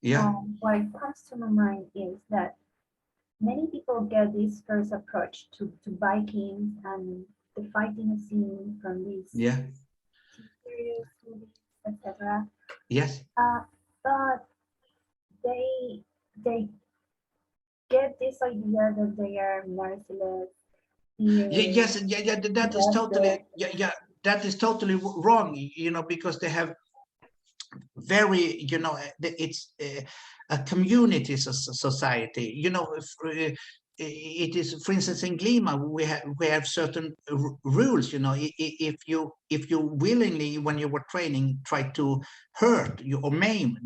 Yeah. What comes to my mind is that many people get this first approach to Vikings and the fighting scene from these Yeah. series, movies, etc. Yes. But they get this idea that they are merciless, fierce, Yes. Yeah. Yeah. That is aggressive. totally. Yeah. Yeah. That is totally wrong. Because they have very. It's a community society. It is, for instance, in Glima, we have certain rules. If you willingly, when you were training, try to hurt you or maim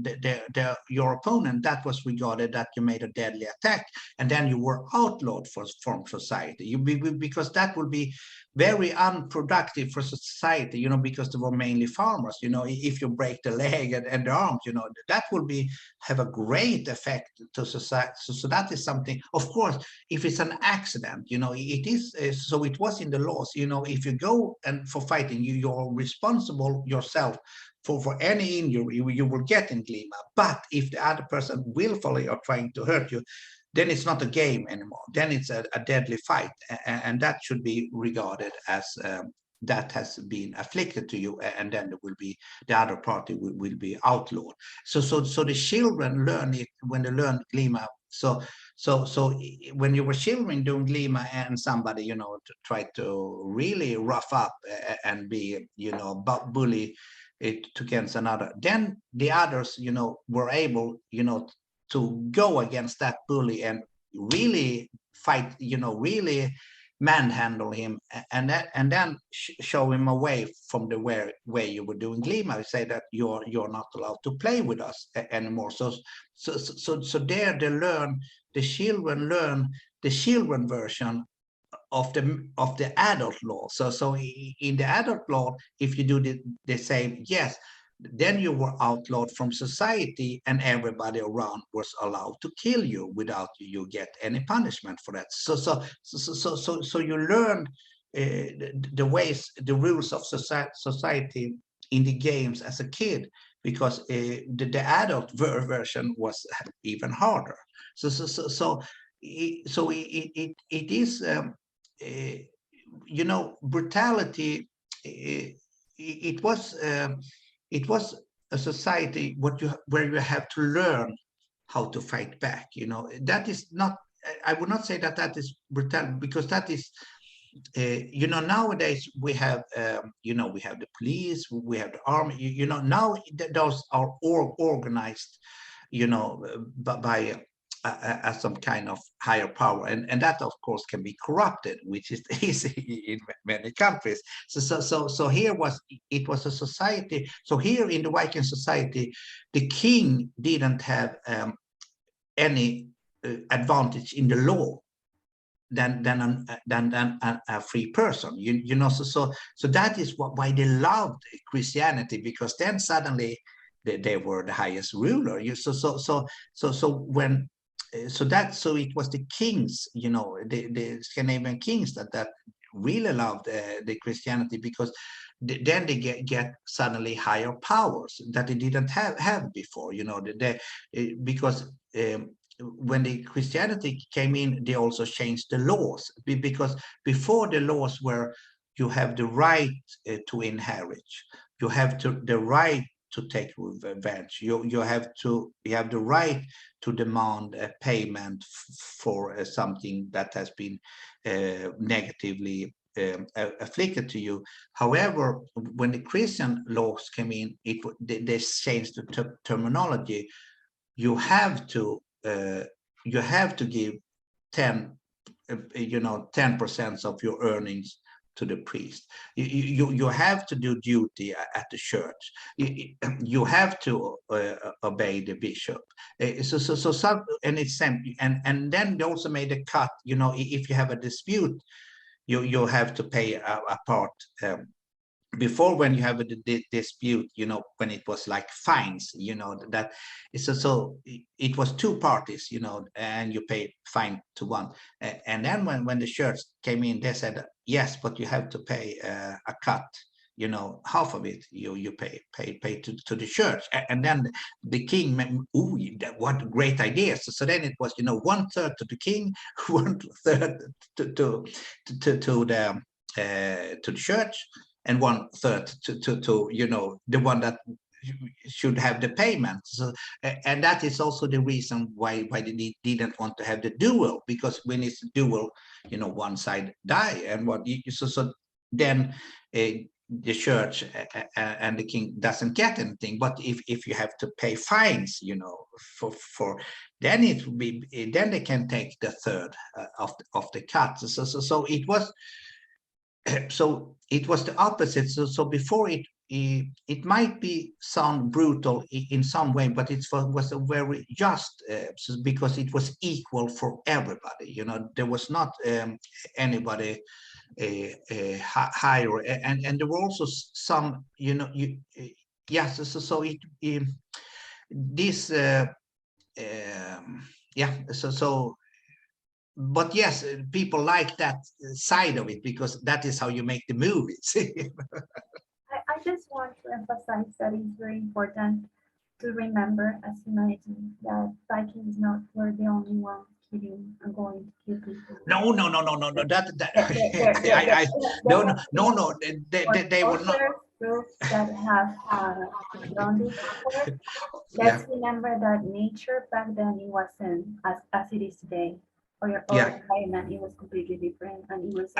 your opponent, that was regarded that you made a deadly attack, and then you were outlawed from society. Because that would be very unproductive for society. Because they were mainly farmers. If you break the leg and the arms, that will have a great effect to society. So that is something. Of course, if it's an accident, it is. So it was in the laws. If you go and for fighting, you're responsible yourself for any injury you will get in Glima. But if the other person willfully are trying to hurt you, then it's not a game anymore. Then it's a deadly fight, and that should be regarded as that has been afflicted to you, and then there will be the other party will be outlawed. So the children learn it when they learn Glima. So when you were children doing Glima and somebody try to really rough up and be bully it against another, then the others were able to go against that bully and really fight, really manhandle him, and then show him away from the way you were doing Glima. Say that you're not allowed to play with us anymore. So there the children learn the children version of the adult law. So in the adult law, if you do the same, yes, then you were outlawed from society, and everybody around was allowed to kill you without you get any punishment for that. So you learn the ways, the rules of society in the games as a kid, because the adult version was even harder. It is brutality. It was a society where you have to learn how to fight back. That is not. I would not say that is brutality, because that is. Nowadays we have we have the police, we have the army. Now those are all organized, by some kind of higher power, and that of course can be corrupted, which is easy in many countries. So here it was a society. So here in the Viking society, the king didn't have any advantage in the law than a free person. So that is why they loved Christianity, because then suddenly they were the highest ruler. So it was the kings, the Scandinavian kings that really loved the Christianity, because then they get suddenly higher powers that they didn't have before. Because when the Christianity came in, they also changed the laws, because before the laws were, you have the right to inherit, you have the right to take revenge, you have the right to demand a payment for something that has been negatively afflicted to you. However, when the Christian laws came in, they changed the terminology. You have to give 10% of your earnings to the priest. You have to do duty at the church. You have to obey the bishop. And it's same. And then they also made a cut. If you have a dispute, you have to pay a part. Before, when you have a dispute, when it was like fines, that so it was two parties, and you pay fine to one. And then when the church came in, they said, yes, but you have to pay a cut you know, half of it you pay to the church. And then the king, ooh, what great idea. So then it was, you know, 1/3 to the king, 1/3 to the church, and 1/3 to you know, the one that should have the payment. So, and that is also the reason why they didn't want to have the duel, because when it's duel, you know, one side die, and what so then the church and the king doesn't get anything. But if you have to pay fines, you know, for then it will be, then they can take the third of the cut. So it was so it was the opposite. So before it might be sound brutal in some way, but it was a very just, because it was equal for everybody. You know, there was not anybody higher, and there were also some, you know, yes. So it this yeah. So but yes, people like that side of it, because that is how you make the movies. I just want to emphasize that it's very important to remember as humanity that Vikings not were the only ones killing and going to kill people. No. That I no. They were not. Other groups that have done this before. Yeah, Let's remember that nature back then it wasn't as it is today. Or yeah. environment, it was completely different, and it was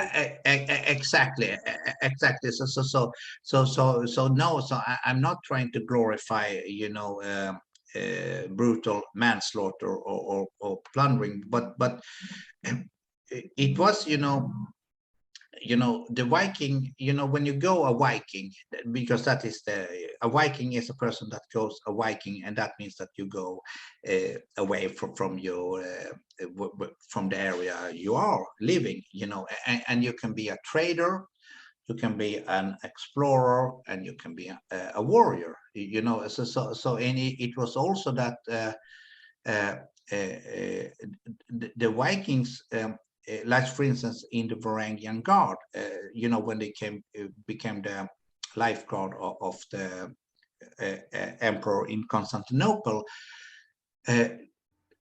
Exactly, exactly. So no. So I'm not trying to glorify, you know, brutal manslaughter or plundering, but it was, you know, the Viking, you know, when you go a Viking, because that is a Viking is a person that goes a Viking, and that means that you go away from your from the area you are living, you know, and you can be a trader, you can be an explorer, and you can be a warrior, you know. So and it was also that uh, the Vikings, like for instance in the Varangian Guard, you know, when they became the lifeguard of the emperor in Constantinople, uh,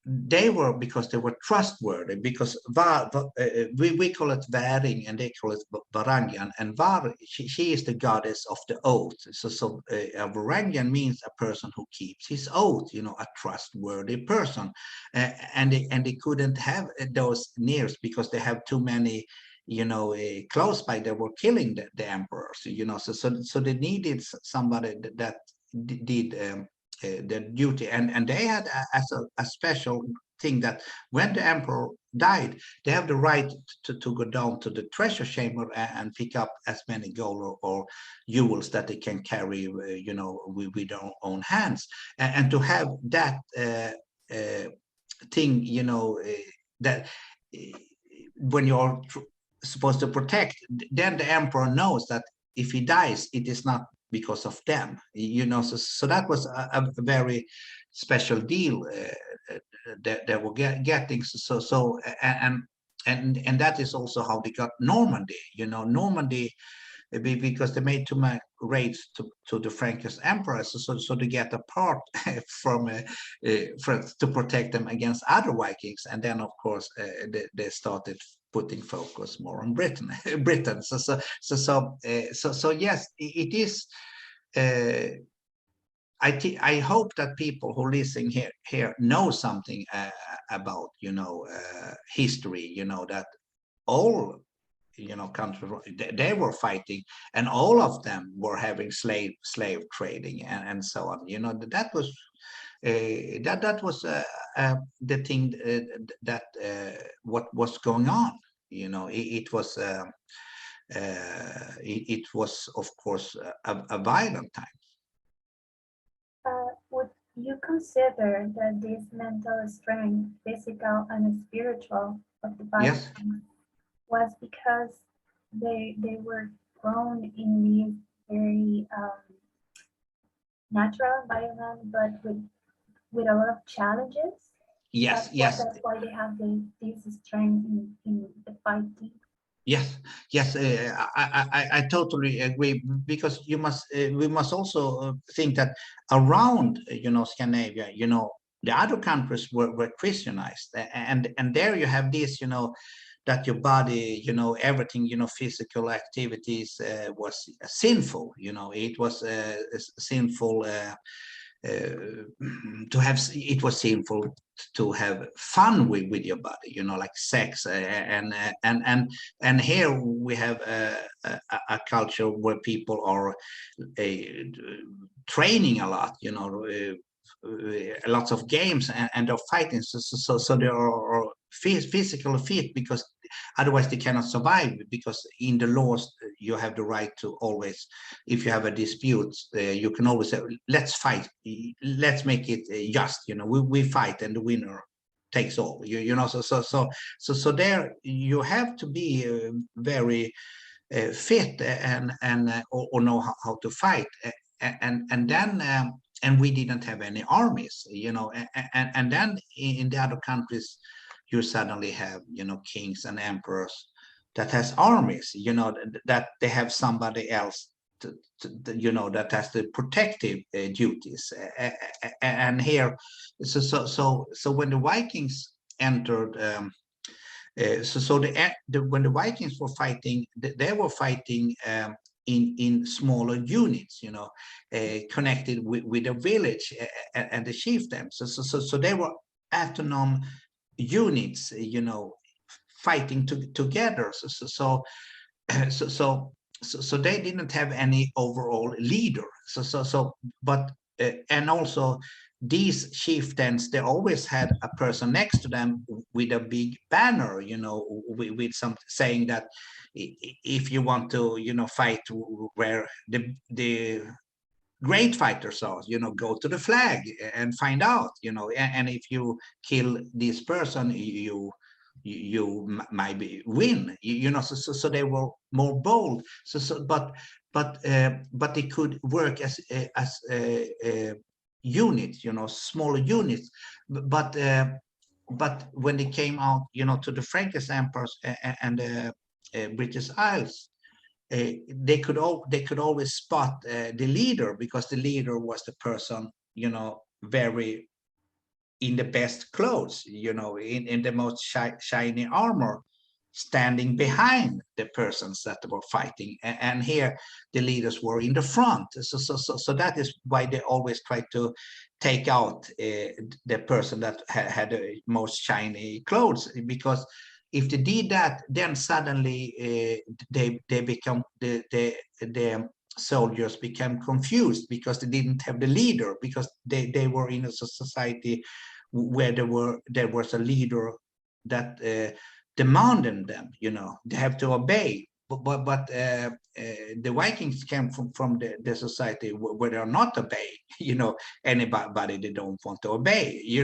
they were, because they were trustworthy, because we call it Varing and they call it Varangian, and she is the goddess of the oath. So a Varangian means a person who keeps his oath, you know, a trustworthy person, and they couldn't have those nears because they have too many, you know, close by. They were killing the emperors, you know. So they needed somebody that did their duty, and they had as a special thing that when the emperor died, they have the right to go down to the treasure chamber and pick up as many gold or jewels that they can carry, you know, with their own hands, and to have that thing, you know, that when you're supposed to protect, then the emperor knows that if he dies, it is not because of them, you know. So that was a very special deal that they were getting. And that is also how they got Normandy, you know. Normandy, because they made too much raids to the Frankish emperors, so to get a part from to protect them against other Vikings, and then of course they started putting focus more on Britain. So yes, it is. I hope that people who listen here know something about, you know, history, you know, that all, you know, countries, they were fighting, and all of them were having slave trading and so on, you know. That was that was the thing that what was going on, you know. It was it was of course a violent time. would you consider that this mental strength, physical and spiritual, of the Yes. Vikings was because they were grown in this very natural environment, but with a lot of challenges? Yes. That's why they have this strength in the fighting. Yes, yes, I totally agree, because we must also think that around Scandinavia, the other countries were Christianized, and there you have this, that your body, everything, physical activities was sinful. It was sinful. To have it was sinful to have fun with your body, like sex, and here we have a culture where people are training a lot, lots of games, and they're fighting, so they are physical fit, because otherwise they cannot survive, because in the laws you have the right to always, if you have a dispute, you can always say, let's fight, let's make it just, we fight and the winner takes all, so there you have to be very fit, or know how to fight, and then and we didn't have any armies, and then in the other countries you suddenly have, kings and emperors that has armies, that they have somebody else that has the protective duties, and here, so when the Vikings entered, when the Vikings were fighting, they were fighting in smaller units, connected with a village, and the chieftains. So they were autonomous units, fighting together. So they didn't have any overall leader. But and also these chieftains, they always had a person next to them with a big banner, with some saying that if you want to, fight where the great fighters are, go to the flag and find out, and if you kill this person, you might win, so they were more bold, but they could work as units, smaller units, but when they came out, to the Frankish emperors and the British Isles, they could always spot the leader, because the leader was the person, very in the best clothes, in the most shiny armor, standing behind the persons that were fighting, and here the leaders were in the front. So that is why they always try to take out the person that had the most shiny clothes, because if they did that, then suddenly they become the soldiers became confused, because they didn't have the leader, because they were in a society where there was a leader that demanded them, they have to obey. But the Vikings came from the society where they are not obeying, anybody they don't want to obey,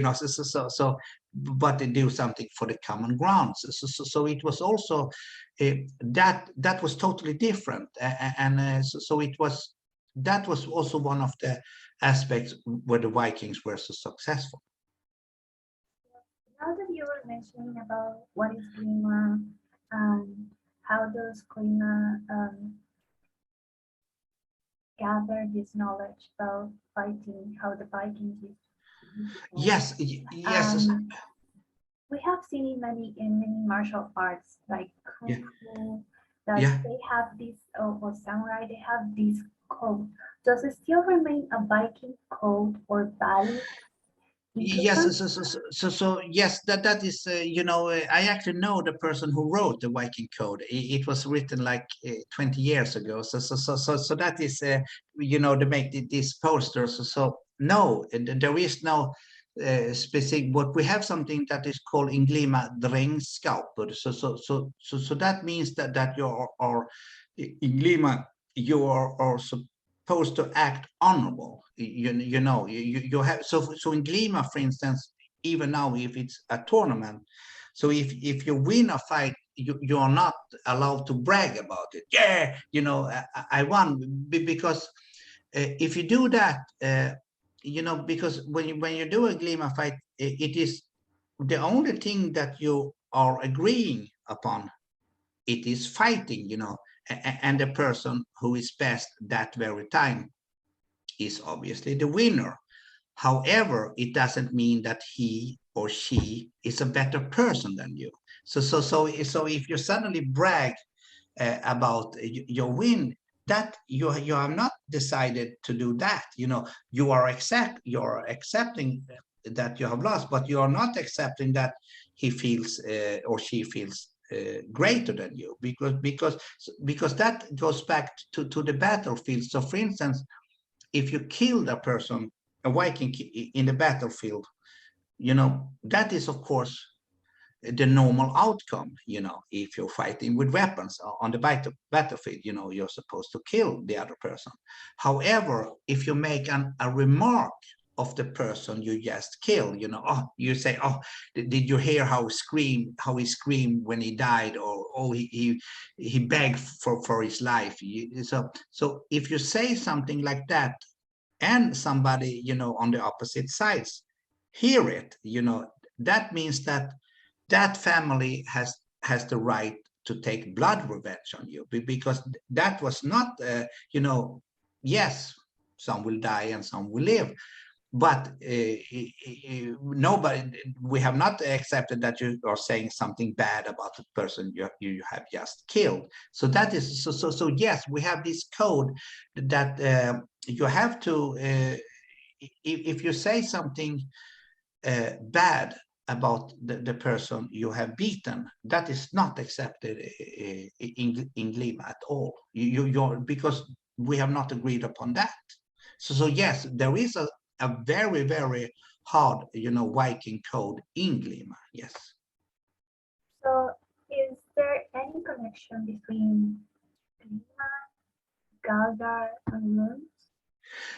but they do something for the common ground. So it was also that was totally different, and so it was, that was also one of the aspects where the Vikings were so successful. Now that you were mentioning about what is Grima and how does Grima gather this knowledge about fighting, how the Vikings used to Yes, yes. we have seen in many martial arts like kung fu that Yeah. they have this, or samurai, they have this code. Does it still remain a Viking code or value? Yes, so yes, that is, I actually know the person who wrote the Viking Code. It was written like 20 years ago. So that is, they make these posters. So no, there is no specific. But we have something that is called Inglima Drängskapur. So that means that you are Inglima, you are supposed to act honorable. You have, so in Glima, for instance, even now if it's a tournament, so if you win a fight, you are not allowed to brag about it. Yeah, I won, because if you do that, because when you do a Glima fight, it is the only thing that you are agreeing upon it is fighting, and the person who is best that very time is obviously the winner. However, it doesn't mean that he or she is a better person than you. So if you suddenly brag about your win, that you have not decided to do that. You're accepting that you have lost, but you are not accepting that he feels or she feels greater than you, because that goes back to the battlefield. So, for instance, if you killed a person, a Viking in the battlefield, that is of course the normal outcome. If you're fighting with weapons on the battlefield, you're supposed to kill the other person. However, if you make a remark of the person you just killed, you say, oh, did you hear how he screamed when he died, or oh, he begged for his life. So if you say something like that, and somebody on the opposite sides hear it, that means that that family has the right to take blood revenge on you, because that was not yes, some will die and some will live, but nobody, we have not accepted that you are saying something bad about the person you have just killed. So that is so yes, we have this code that you have to if you say something bad about the person you have beaten, that is not accepted in Lima at all. You're, because we have not agreed upon that. So yes, there is a very, very hard, Viking code in Lima. Yes. So, is there any connection between Lima, Galdar, and Lund?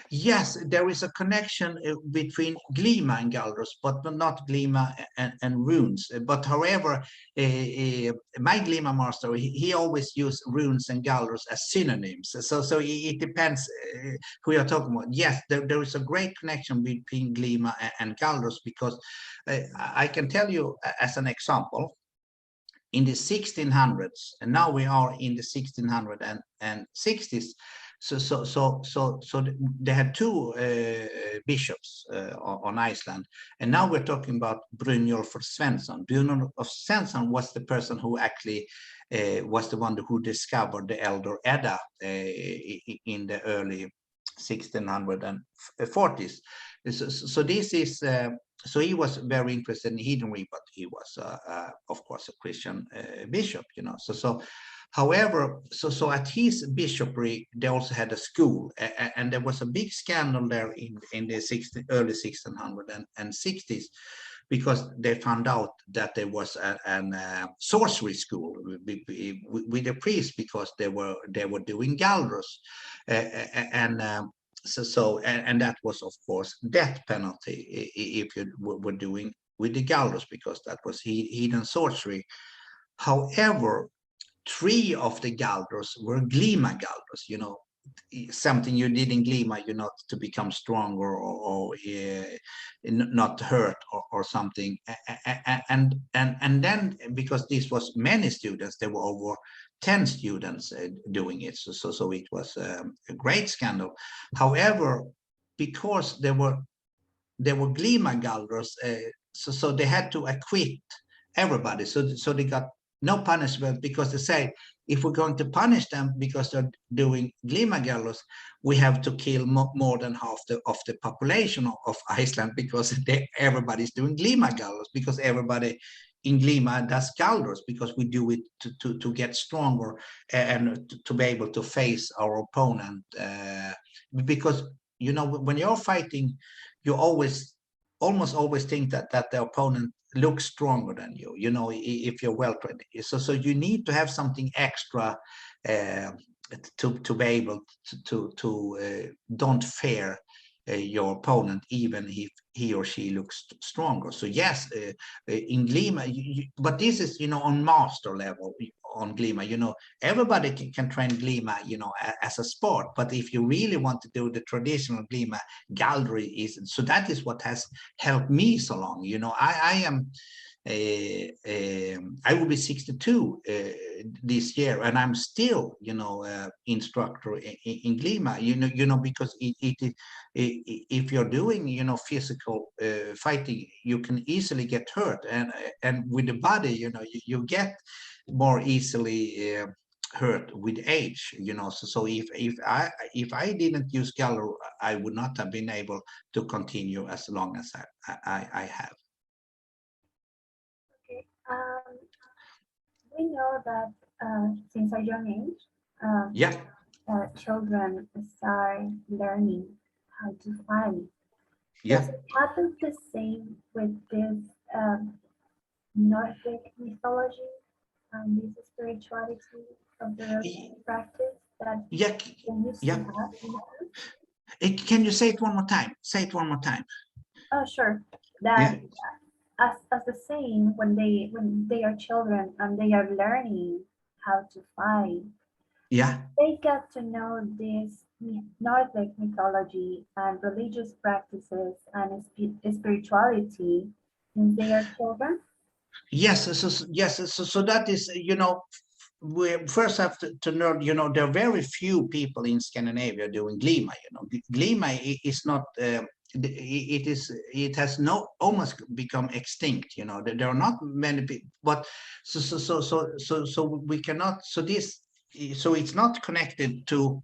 Yes, there is a connection between Glima and Galdros, but not Glima and runes. But however, my Glima master, he always used runes and Galdros as synonyms. So it depends who you're talking about. Yes, there is a great connection between Glima and Galdros, because I can tell you as an example, in the 1600s, and now we are in the 1660s. So they had two bishops on Iceland, and now we're talking about Brynjolf Svensson. Brynjolf Svensson was the person who actually was the one who discovered the Elder Edda in the early 1640s. So this is so he was very interested in heathenry, but he was of course a Christian bishop, however, so at his bishopric they also had a school, and there was a big scandal there in the early 1660s, because they found out that there was a sorcery school with the priests, because they were doing Galdros, and that was of course death penalty if you were doing with the Galdros, because that was hidden sorcery. However, 3 of the Galdros were Glima Galdros, something you did in Glima, to become stronger or not hurt or something. And then, because this was many students, there were over 10 students doing it. So it was a great scandal. However, because there were Glima Galdros, so they had to acquit everybody. So they got no punishment, because they say, if we're going to punish them because they're doing Glima Galdros, we have to kill more than half of the population of Iceland, because everybody's doing Glima Galdros, because everybody in Glima does Galdros, because we do it to get stronger and to be able to face our opponent. Because, when you're fighting, you almost always think that the opponent looks stronger than you, if you're well trained. So you need to have something extra to be able to don't fear your opponent, even if he or she looks stronger. So yes, in Glima, but this is on master level on Glima. Everybody can train Glima, as a sport. But if you really want to do the traditional Glima, Galdry is. So that is what has helped me so long. I am I will be 62 this year, and I'm still, instructor in Glima. Because if you're doing, physical fighting, you can easily get hurt, and with the body, you get more easily hurt with age. So if I didn't use Gallo, I would not have been able to continue as long as I have. Okay. We know that since a young age, Yeah. children start learning how to fly. Yeah. Does it happen the same with this Nordic mythology and this spirituality of the religious practice that Yeah. they used Yeah. to have in the past? Can you say it one more time? Say it one more time. Oh, sure. Yeah. That as the same when they are children and they are learning how to fly, Yeah. they get to know this Nordic mythology and religious practices and spirituality since they are children. Yes. Yes. So that is, we first have to know, there are very few people in Scandinavia doing Glima. Glima is not. It has almost become extinct. There are not many people, but so we cannot. So it's not connected to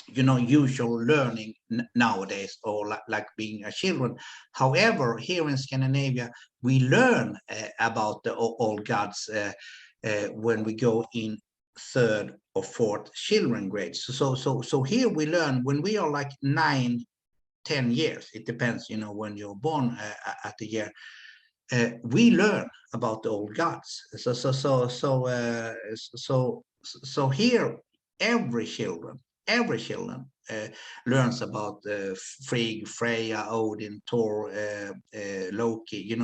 usual learning nowadays, or like being a children. However, here in Scandinavia, we learn about the old gods when we go in third or fourth children grades. So here we learn when we are like 9, 10 years. It depends, when you're born at the year. We learn about the old gods. So here, every children learns about Frigg, Freya, Odin, Thor, Loki.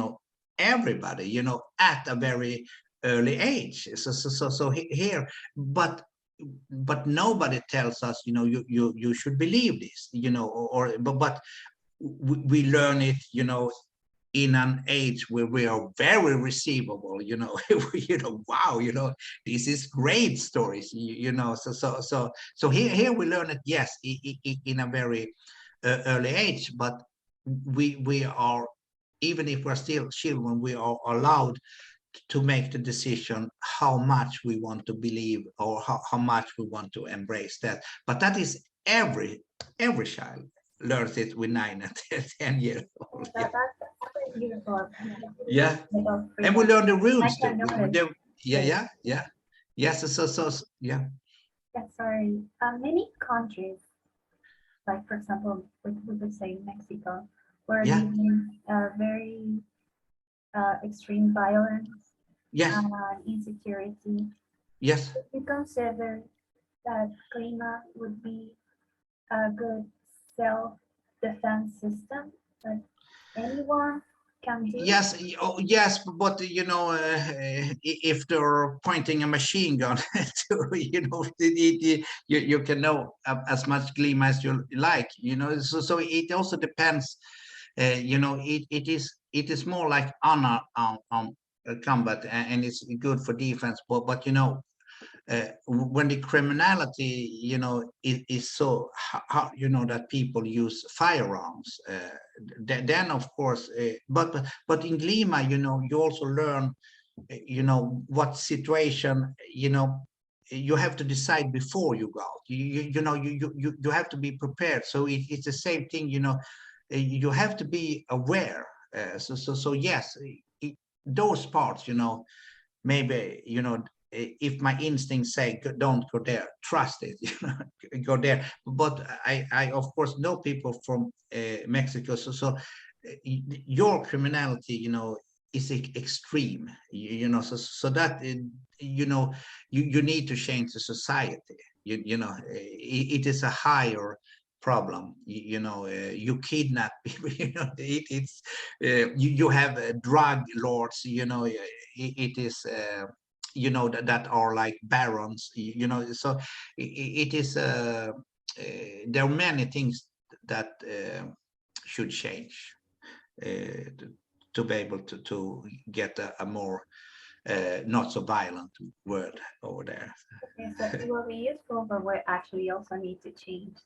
Everybody. At a very early age. So here, but nobody tells us, you should believe this, but we learn it, in an age where we are very receivable, wow, this is great stories, so here we learn it, yes, in a very early age, but we are, even if we're still children, we are allowed to make the decision how much we want to believe, or how much we want to embrace that. But that is every child learns it with 9 and 10 years old. Yeah. That's very beautiful. Yeah. About And we freedom. learn the I rules too. can notice. Yeah. Yes. So yeah. Yeah, sorry. Many countries, like for example, we could say Mexico, were Yeah. living very extreme violence Yes. and insecurity. Yes. You consider that clima would be a good self-defense system that anyone can do? Yes, but if they're pointing a machine gun to, you can know as much gleam as you like, so it also depends, it is more like honor on combat, and it's good for defense, but when the criminality, is so that people use firearms, then of course, but in Glima, you also learn, what situation, you have to decide before you go out. You have to be prepared. So it's the same thing, you have to be aware. So yes, those parts, maybe, if my instincts say don't go there, trust it, go there. But I of course know people from Mexico, so your criminality, is extreme, so that you need to change the society. It is a higher problem. You kidnap people, you have drug lords, it is that are like barons, so it is there are many things that should change, to be able to get a more not so violent word over there. Okay, so it will be useful, but we actually also need to change.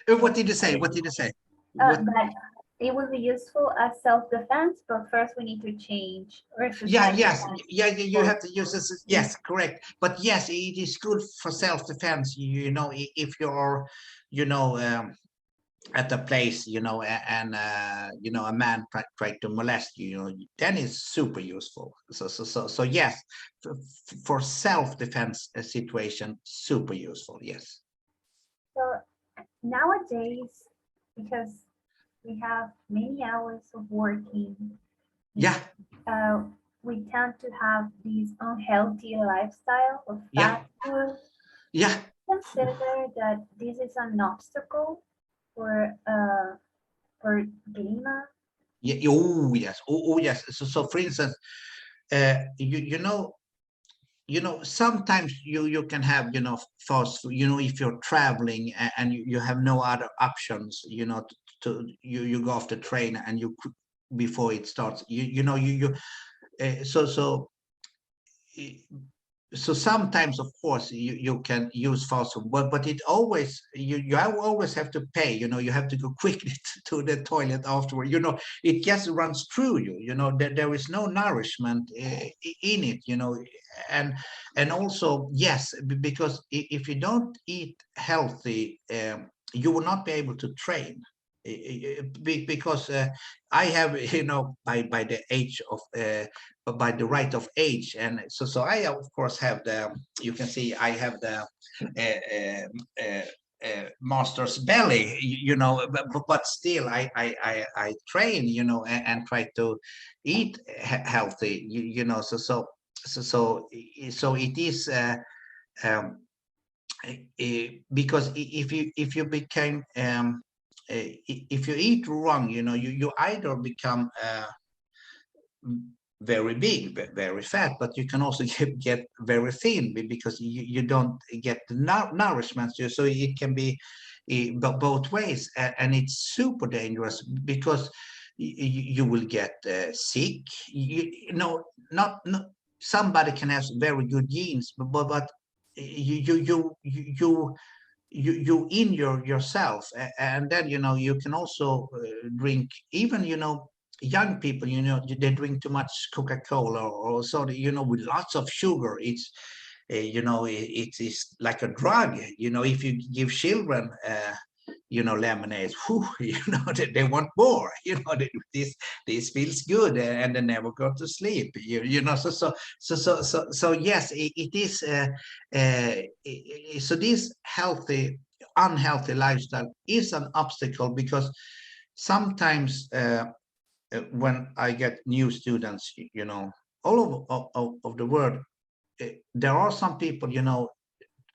What did you say? What did you say? But it will be useful as self-defense, but first we need to change. Yeah, yes, yeah, you have to use this. Yes, correct. But yes, it is good for self-defense. You know, if you're, you know, at a place, you know, and you know, a man tried to molest you, you know, then it's super useful. So yes, for self-defense situation, super useful. Yes. So nowadays, because we have many hours of working, Yeah. We tend to have this unhealthy lifestyle of Yeah. fast food. Yeah. Consider that this is an obstacle for gamer. Yeah. Oh yes. Oh yes. So for instance, you know, sometimes you can have, you know, fast food, you know, if you're traveling and you have no other options, you know, you go off the train and you before it starts, you know, so so sometimes of course you can use fast food, but it always you always have to pay, you know, you have to go quickly to the toilet afterward, you know, it just runs through you, you know, there is no nourishment in it, you know, and also yes, because if you don't eat healthy, you will not be able to train. Because I have, you know, by the age of by the right of age, and so I of course have the, you can see I have the master's belly, you know, but still I train, you know, and try to eat healthy, you know, so it is um, because if you became if you eat wrong, you know, you either become very big, very fat, but you can also get very thin because you don't get the nourishment. So it can be both ways, and it's super dangerous because you will get sick. You know, not somebody can have very good genes, but you injure yourself, and then, you know, you can also drink, even, you know, young people, you know, they drink too much Coca-Cola or soda, you know, with lots of sugar. It's you know, it is like a drug, you know, if you give children you know, lemonade, whew, you know, they want more, you know, this feels good, and they never go to sleep, you know, so yes, it is so this unhealthy lifestyle is an obstacle, because sometimes when I get new students, you know, all of the world, there are some people, you know,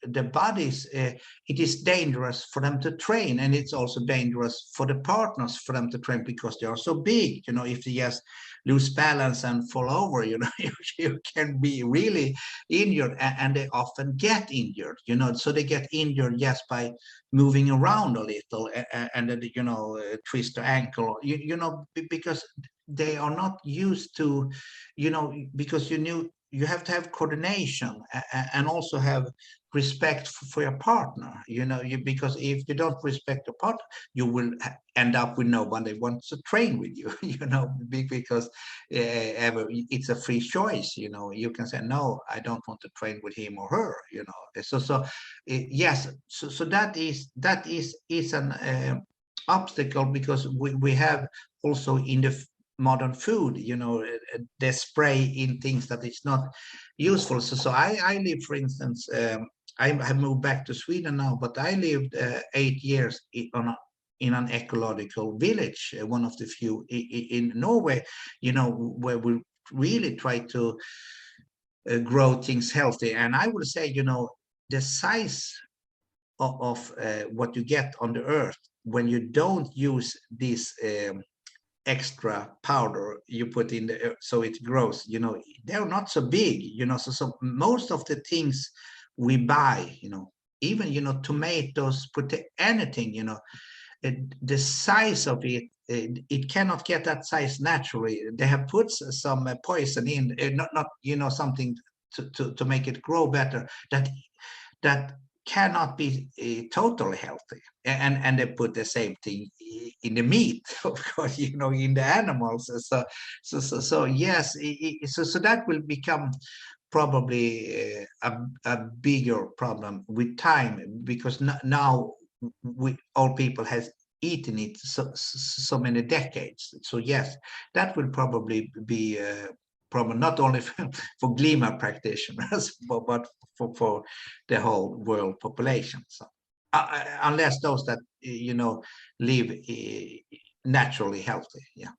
the bodies, it is dangerous for them to train, and it's also dangerous for the partners for them to train, because they are so big, you know, if they just lose balance and fall over, you know, you can be really injured, and they often get injured, you know, so they get injured just by moving around a little, and then, you know, twist their ankle, you know, because they are not used to, you know, because you have to have coordination, and also have respect for your partner, you know, because if you don't respect your partner, you will end up with nobody wants to train with you, you know, because it's a free choice, you know, you can say, no, I don't want to train with him or her, you know, so yes, so that is an obstacle, because we have also in the modern food, you know, they spray in things that is not useful. So I live, for instance, I have moved back to Sweden now, but I lived 8 years in an ecological village, one of the few in Norway, you know, where we really try to grow things healthy. And I would say, you know, the size of what you get on the earth when you don't use this extra powder you put in the so it grows, you know, they're not so big, you know, so most of the things we buy, you know, even, you know, tomatoes, put anything, you know, the size of it, it cannot get that size naturally. They have put some poison in, not something to make it grow better, that cannot be totally healthy. And they put the same thing in the meat, of course, in the animals. So yes, so that will become probably a bigger problem with time, because now all people has eaten it so many decades. So yes, that will probably be a problem, not only for Glima practitioners, but for the whole world population. So unless those that live naturally healthy. Yeah.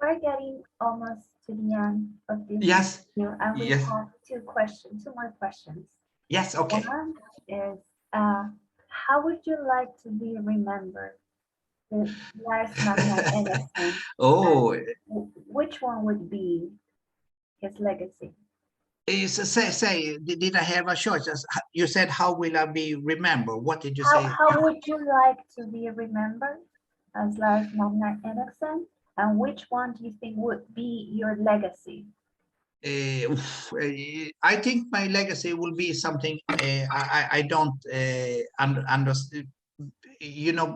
We're getting almost to the end of this Yes. interview, and we Yes. have two more questions. Yes. Okay. One is, how would you like to be remembered? Lars Magnar Enoksen. Oh, Which one would be his legacy? Did I have a choice? You said, how will I be remembered? What did you say? How would you like to be remembered as Lars Magnar Enoksen? And which one do you think would be your legacy? I think my legacy will be something I don't understand,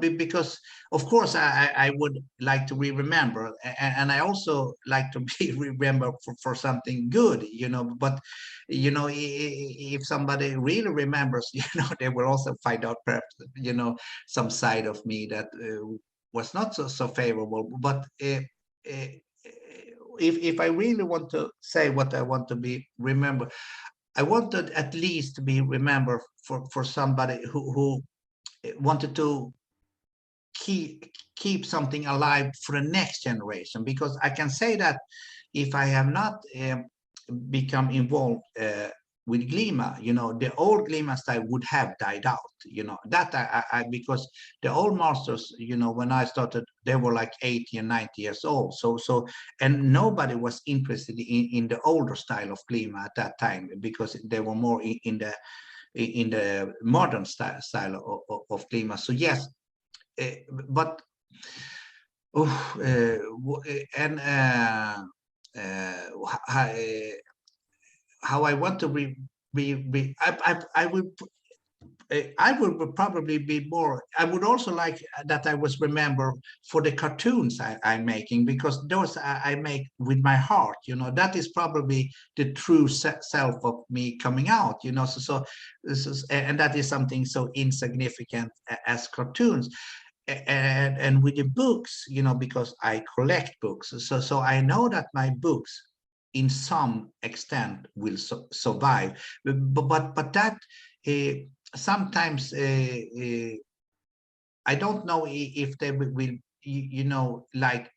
because of course I would like to be remembered, and I also like to be remembered for something good, but if somebody really remembers, they will also find out perhaps, some side of me that was not so favorable. But if I really want to say what I want to be remembered, I wanted at least to be remembered for somebody who wanted to keep something alive for the next generation. Because I can say that if I have not become involved with Glima, the old Glima style would have died out. That I because the old masters, when I started, they were like 80 and 90 years old. So and nobody was interested in the older style of Glima at that time, because they were more in the modern style of Glima. So yes, but and how I want to be I would probably be more. I would also like that I was remembered for the cartoons I'm making, because those I make with my heart. That is probably the true self of me coming out. So this is, and that is something so insignificant as cartoons. And with the books, because I collect books, so I know that my books in some extent will survive, but that sometimes I don't know if they will, like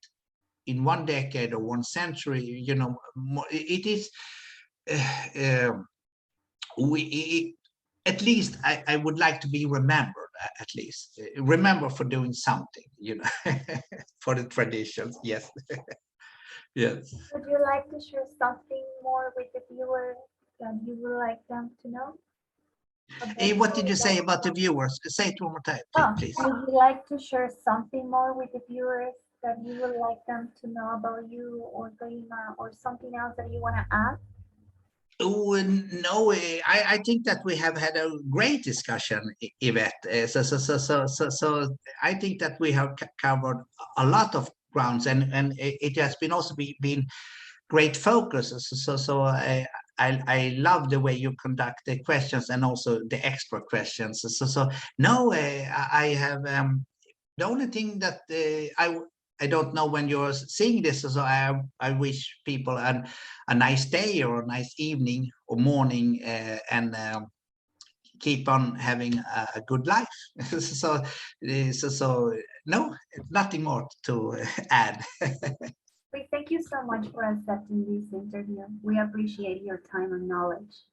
in one decade or one century, it is we at least I would like to be remembered, at least remember for doing something, for the traditions. Yes. Yes. Would you like to share something more with the viewers that you would like them to know? What did you say about the viewers? Say it one more time, please. Would you like to share something more with the viewers that you would like them to know about you or Glima, or something else that you want to add? Oh, no, I think that we have had a great discussion, Yvette. So I think that we have covered a lot of grounds, and it has been also been great focus. So I love the way you conduct the questions, and also the extra questions. So no, I have the only thing that I don't know when you're seeing this, so I wish people a nice day or a nice evening or morning, and keep on having a good life. So no, nothing more to add. We thank you so much for accepting this interview. We appreciate your time and knowledge.